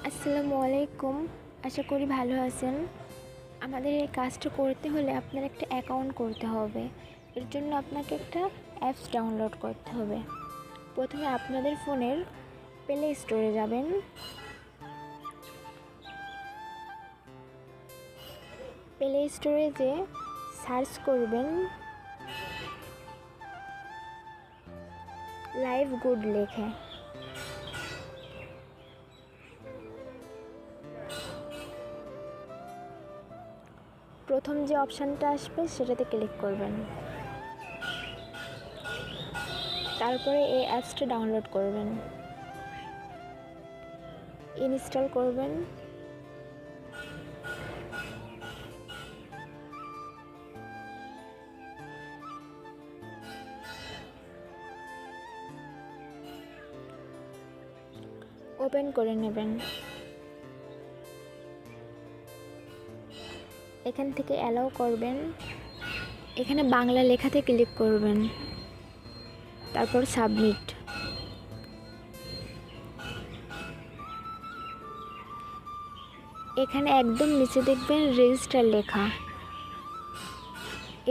আসসালামু আলাইকুম। আশা করি ভালো আছেন। আমাদের এই কাজটা করতে হলে আপনার একটা অ্যাকাউন্ট করতে হবে। এর জন্য আপনাকে একটা অ্যাপস ডাউনলোড করতে হবে। প্রথমে আপনাদের ফোনের প্লে স্টোরে যাবেন। প্লে স্টোরে যে সার্চ করবেন লাইভ গুড লেখে। প্রথম যে অপশানটা আসবে সেটাতে ক্লিক করবেন। তারপরে এই অ্যাপসটা ডাউনলোড করবেন, ইনস্টল করবেন। ওপেন করে নেবেন। এখান থেকে অ্যালাউ করবেন। এখানে বাংলা লেখাতে ক্লিক করবেন, তারপর সাবমিট। এখানে একদম নিচে দেখবেন রেজিস্টার লেখা,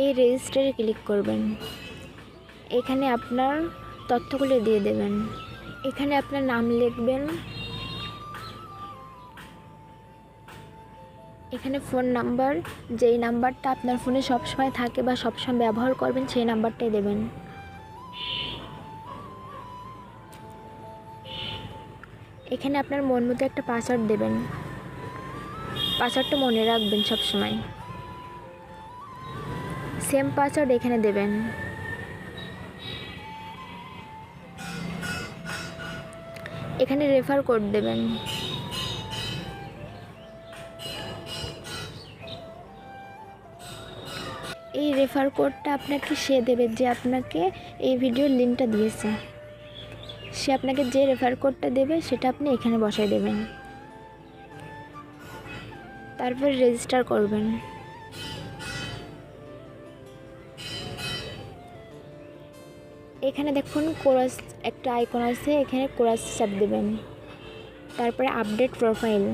এই রেজিস্টারে ক্লিক করবেন। এখানে আপনার তথ্যগুলো দিয়ে দেবেন। এখানে আপনার নাম লিখবেন, এখানে ফোন নাম্বার, যেই নাম্বারটা আপনার ফোনে সবসময় থাকে বা সবসময় ব্যবহার করবেন সেই নাম্বারটাই দেবেন। এখানে আপনার মন মতো একটা পাসওয়ার্ড দেবেন, পাসওয়ার্ডটা মনে রাখবেন সবসময়। সেম পাসওয়ার্ড এখানে দেবেন। এখানে রেফার কোড দেবেন। এই রেফার কোডটা আপনাকে সে দেবে যে আপনাকে এই ভিডিওর লিঙ্কটা দিয়েছে। সে আপনাকে যে রেফার কোডটা দেবে সেটা আপনি এখানে বসায় দেবেন। তারপর রেজিস্টার করবেন। এখানে দেখুন কোরাস একটা আইকন আছে, এখানে কোরাস চাপ দেবেন। তারপরে আপডেট প্রোফাইল।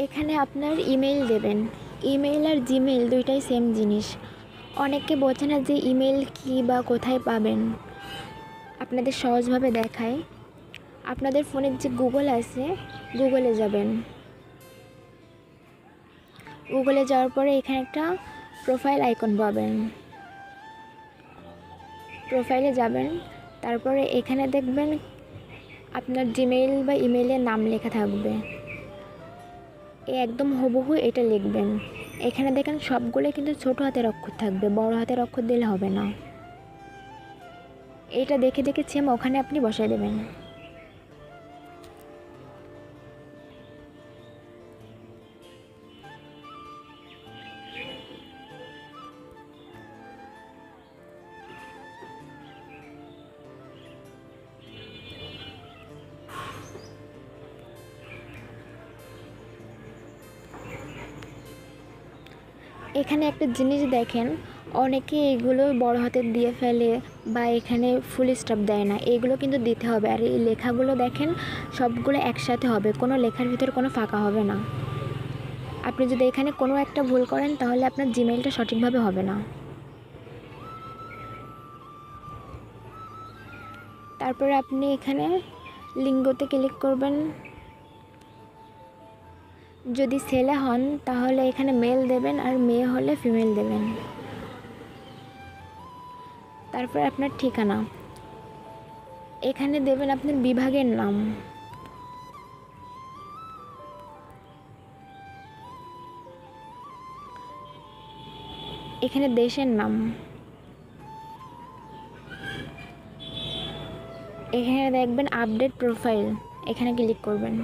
এখানে আপনার ইমেইল দেবেন। ইমেইল আর জিমেইল দুইটাই সেম জিনিস। অনেকে বোঝে না যে ইমেইল কী বা কোথায় পাবেন। আপনাদের সহজভাবে দেখায়। আপনাদের ফোনের যে গুগল আছে, গুগলে যাবেন। গুগলে যাওয়ার পরে এখানে একটা প্রোফাইল আইকন পাবেন, প্রোফাইলে যাবেন। তারপরে এখানে দেখবেন আপনার জিমেইল বা ইমেইলের নাম লেখা থাকবে, একদম হুবহু এটা লিখবেন। এখানে দেখেন সবগুলো কিন্তু ছোট হাতের অক্ষর থাকবে, বড় হাতের অক্ষর দিলে হবে না। এটা দেখে দেখে সেম ওখানে আপনি বসায় দেবেন। এখানে একটা জিনিস দেখেন, অনেকে এগুলো বড় হাতের দিয়ে ফেলে বা এখানে ফুল স্টপ দেয় না। এগুলো কিন্তু দিতে হবে। আর এই লেখাগুলো দেখেন সবগুলো একসাথে হবে, কোনো লেখার ভিতরে কোনো ফাঁকা হবে না। আপনি যদি এখানে কোনো একটা ভুল করেন তাহলে আপনার জিমেইলটা সঠিকভাবে হবে না। তারপরে আপনি এখানে লিঙ্গতে ক্লিক করবেন। যদি ছেলে হন তাহলে এখানে মেল দেবেন, আর মেয়ে হলে ফিমেল দেবেন। তারপর আপনার ঠিকানা, এখানে দেবেন আপনার বিভাগের নাম। এখানে দেশের নাম, এখানে দেখবেন আপডেট প্রোফাইল, এখানে ক্লিক করবেন।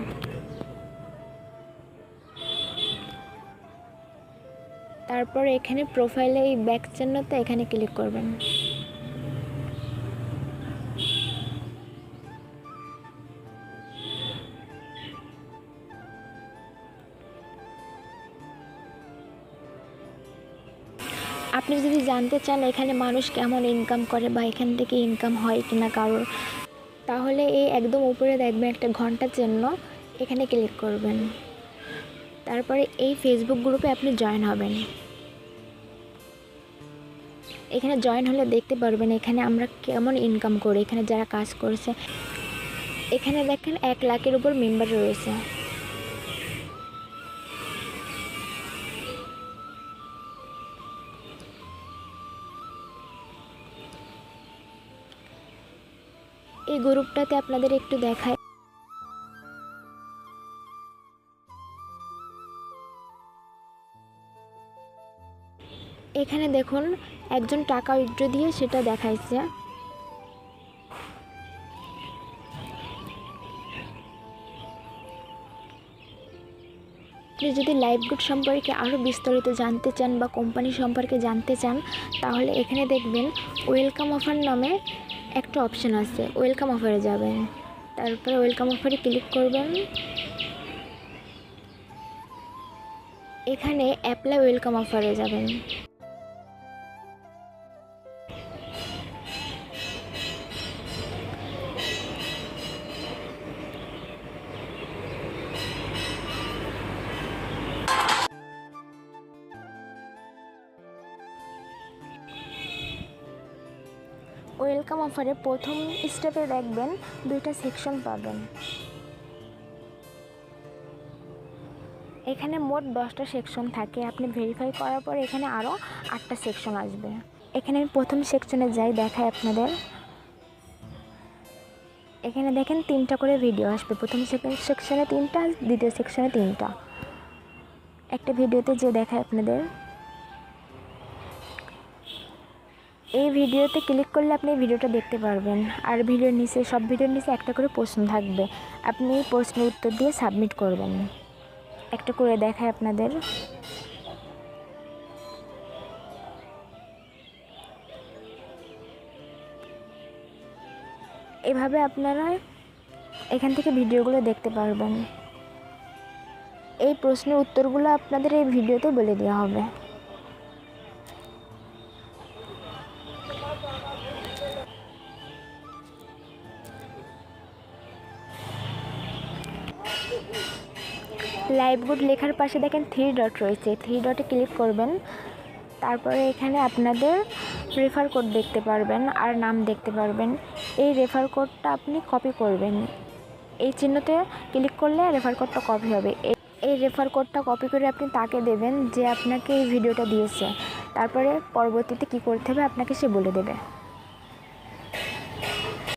তারপর এখানে প্রোফাইলে এই ব্যাক চিহ্নতে এখানে ক্লিক করবেন। আপনি যদি জানতে চান এখানে মানুষ কেমন ইনকাম করে বা এখান থেকে ইনকাম হয় কিনা কারোর, তাহলে এই একদম উপরে দেখবেন একটা ঘন্টা চিহ্ন, এখানে ক্লিক করবেন। তারপরে এই ফেসবুক গ্রুপে আপনি জয়েন হবেন। এখানে জয়েন হলে দেখতে পারবেন এখানে আমরা কেমন ইনকাম করি, এখানে যারা কাজ করছে। এখানে দেখেন 1 লাখের উপর মেম্বার রয়েছে। এই গ্রুপটাতে আপনাদের একটু দেখায়, এখানে দেখুন একজন টাকা উইথড্র দিয়ে সেটা দেখাইছে। আপনি যদি লাইভগুড সম্পর্কে আরও বিস্তারিত জানতে চান বা কোম্পানি সম্পর্কে জানতে চান, তাহলে এখানে দেখবেন ওয়েলকাম অফার নামে একটা অপশান আছে, ওয়েলকাম অফারে যাবেন। তারপরে ওয়েলকাম অফারে ক্লিক করবেন। এখানে অ্যাপ্লাই ওয়েলকাম অফারে যাবেন। ওয়েলকাম অফারে প্রথম স্টেপে দেখবেন 2টা সেকশন পাবেন। এখানে মোট 10টা সেকশন থাকে। আপনি ভেরিফাই করার পর এখানে আরও 8টা সেকশন আসবে। এখানে আমি প্রথম সেকশনে যাই, দেখাই আপনাদের। এখানে দেখেন 3টা করে ভিডিও আসবে। প্রথম সেকশনে 3টা, দ্বিতীয় সেকশনে 3টা। একটা ভিডিওতে যে দেখায় আপনাদের। এই ভিডিওতে ক্লিক করলে আপনি এই ভিডিওটা দেখতে পারবেন। আর ভিডিওর নিচে, সব ভিডিওর নিচে একটা করে প্রশ্ন থাকবে, আপনি এই প্রশ্নের উত্তর দিয়ে সাবমিট করবেন। একটা করে দেখায় আপনাদের। এভাবে আপনারা এখান থেকে ভিডিওগুলো দেখতে পারবেন। এই প্রশ্নের উত্তরগুলো আপনাদের এই ভিডিওতে বলে দেওয়া হবে। লাইভগুড লেখার পাশে দেখেন 3 ডট রয়েছে, 3 ডটে ক্লিক করবেন। তারপরে এখানে আপনাদের রেফার কোড দেখতে পারবেন আর নাম দেখতে পারবেন। এই রেফার কোডটা আপনি কপি করবেন। এই চিহ্নতে ক্লিক করলে রেফার কোডটা কপি হবে। এই রেফার কোডটা কপি করে আপনি তাকে দেবেন যে আপনাকে এই ভিডিওটা দিয়েছে। তারপরে পরবর্তীতে কী করতে হবে আপনাকে সে বলে দেবে।